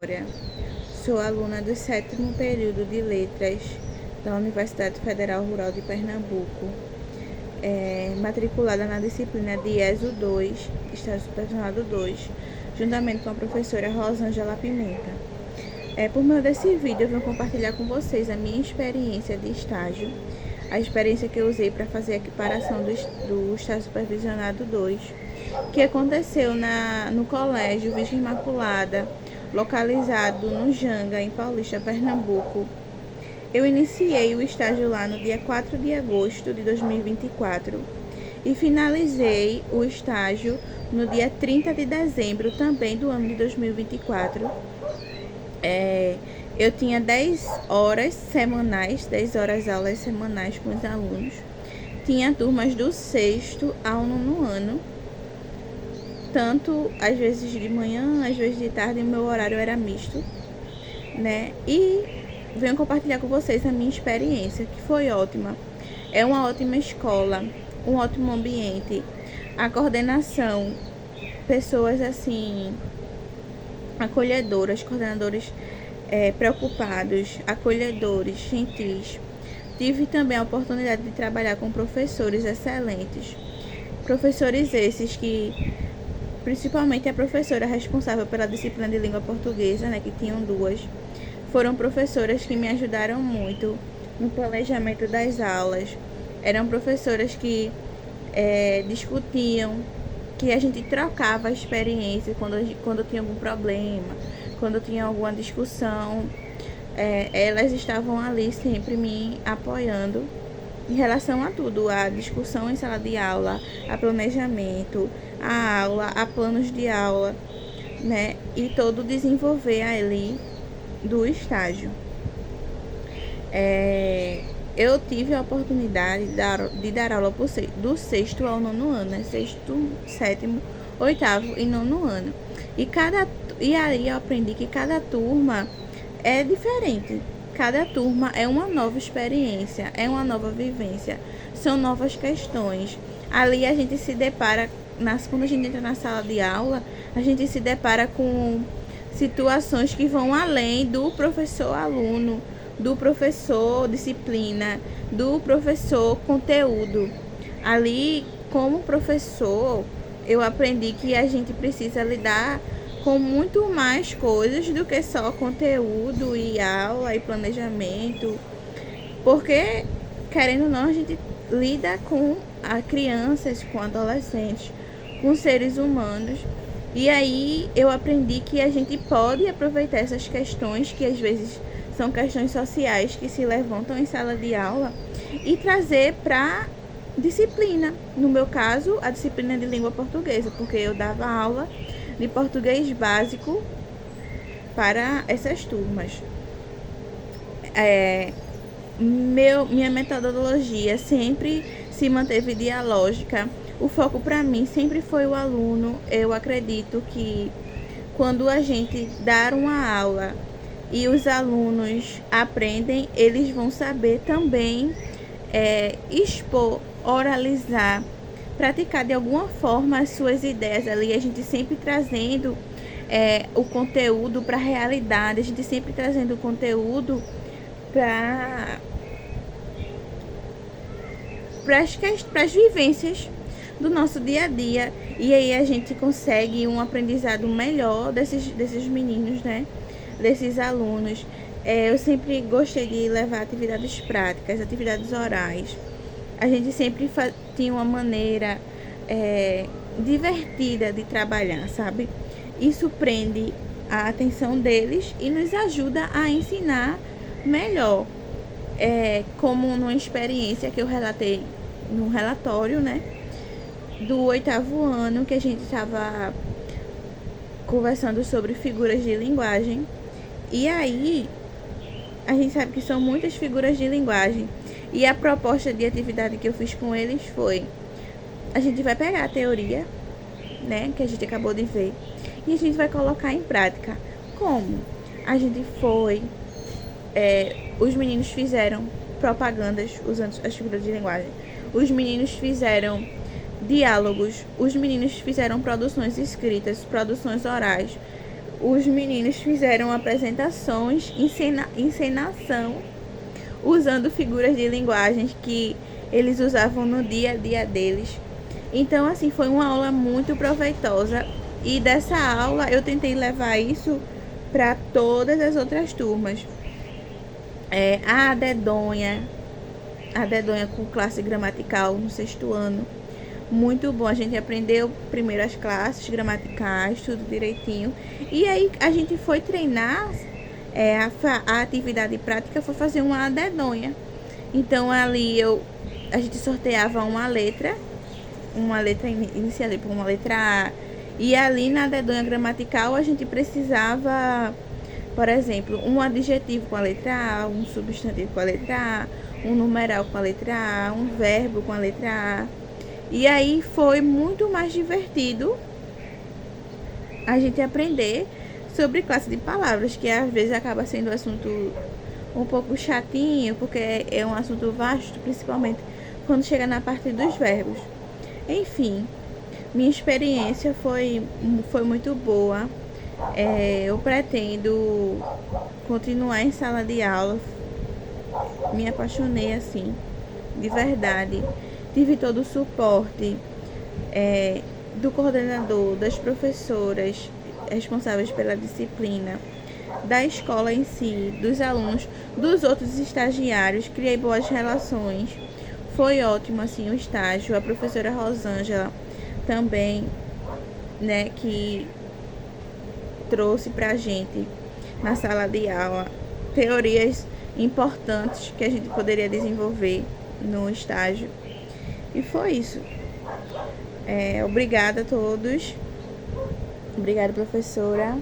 Vitória. Sou aluna do 7º período de Letras da Universidade Federal Rural de Pernambuco, matriculada na disciplina de ESO 2, Estágio Supervisionado 2, juntamente com a professora Rosângela Pimenta. Por meio desse vídeo, eu vou compartilhar com vocês a minha experiência de estágio, a experiência que eu usei para fazer a equiparação do Estágio Supervisionado 2, que aconteceu no Colégio Virgem Imaculada, localizado no Janga, em Paulista, Pernambuco. Eu iniciei o estágio lá no dia 4 de agosto de 2024 e finalizei o estágio no dia 30 de dezembro também do ano de 2024. Eu tinha 10 horas semanais, 10 horas aulas semanais com os alunos. Tinha turmas do 6º ao 9º ano, tanto às vezes de manhã, às vezes de tarde, e o meu horário era misto, né? E venho compartilhar com vocês a minha experiência, que foi ótima. É uma ótima escola, um ótimo ambiente, a coordenação, pessoas assim, acolhedoras, coordenadores preocupados, acolhedores, gentis. Tive também a oportunidade de trabalhar com professores excelentes, professores esses que, principalmente a professora responsável pela disciplina de língua portuguesa, né, que tinham duas, foram professoras que me ajudaram muito no planejamento das aulas. Eram professoras que discutiam, que a gente trocava a experiência quando tinha algum problema, quando tinha alguma discussão. Elas estavam ali sempre me apoiando em relação a tudo, a discussão em sala de aula, a planejamento, a aula, a planos de aula, né? E todo desenvolver ali do estágio. Eu tive a oportunidade de dar aula do 6º ao 9º ano, né? 6º, 7º, 8º e 9º ano. E aí eu aprendi que cada turma é diferente. Cada turma é uma nova experiência, é uma nova vivência, são novas questões. Ali a gente se depara, quando a gente entra na sala de aula, a gente se depara com situações que vão além do professor-aluno, do professor disciplina, do professor conteúdo. Ali, como professor, eu aprendi que a gente precisa lidar com muito mais coisas do que só conteúdo e aula e planejamento, porque, querendo ou não, a gente lida com crianças, com adolescentes, com seres humanos. E aí eu aprendi que a gente pode aproveitar essas questões, que às vezes são questões sociais que se levantam em sala de aula, e trazer para disciplina. No meu caso, a disciplina de língua portuguesa, porque eu dava aula de português básico para essas turmas. Minha metodologia sempre se manteve dialógica. O foco para mim sempre foi o aluno. Eu acredito que quando a gente dar uma aula e os alunos aprendem, eles vão saber também expor, oralizar, praticar de alguma forma as suas ideias ali, a gente sempre trazendo o conteúdo para a realidade, a gente sempre trazendo o conteúdo para as vivências do nosso dia a dia, e aí a gente consegue um aprendizado melhor desses meninos, né? Desses alunos. Eu sempre gostei de levar atividades práticas, atividades orais. A gente sempre tinha uma maneira divertida de trabalhar, sabe? Isso prende a atenção deles e nos ajuda a ensinar melhor. Como numa experiência que eu relatei no relatório, né? Do 8º ano, que a gente estava conversando sobre figuras de linguagem. E aí, a gente sabe que são muitas figuras de linguagem. E a proposta de atividade que eu fiz com eles foi: a gente vai pegar a teoria, né, que a gente acabou de ver, e a gente vai colocar em prática. Como? A gente foi... os meninos fizeram propagandas usando as figuras de linguagem. Os meninos fizeram diálogos. Os meninos fizeram produções escritas, produções orais. os meninos fizeram apresentações, encenação, usando figuras de linguagens que eles usavam no dia a dia deles. Então, assim, foi uma aula muito proveitosa. E dessa aula eu tentei levar isso para todas as outras turmas. A dedonha com classe gramatical no 6º ano. Muito bom, a gente aprendeu primeiro as classes gramaticais, tudo direitinho. E aí a gente foi treinar, a atividade prática foi fazer uma dedonha. Então ali a gente sorteava uma letra inicial, uma letra A. E ali na dedonha gramatical a gente precisava, por exemplo, um adjetivo com a letra A, um substantivo com a letra A, um numeral com a letra A, um verbo com a letra A. E aí foi muito mais divertido a gente aprender sobre classe de palavras, que às vezes acaba sendo um assunto um pouco chatinho, porque é um assunto vasto, principalmente quando chega na parte dos verbos. Enfim, minha experiência foi muito boa. Eu pretendo continuar em sala de aula. Me apaixonei assim, de verdade. Tive todo o suporte do coordenador, das professoras responsáveis pela disciplina, da escola em si, dos alunos, dos outros estagiários. Criei boas relações. Foi ótimo assim o estágio. A professora Rosângela também, né, que trouxe pra gente na sala de aula teorias importantes que a gente poderia desenvolver no estágio. E foi isso. Obrigada a todos. Obrigada, professora.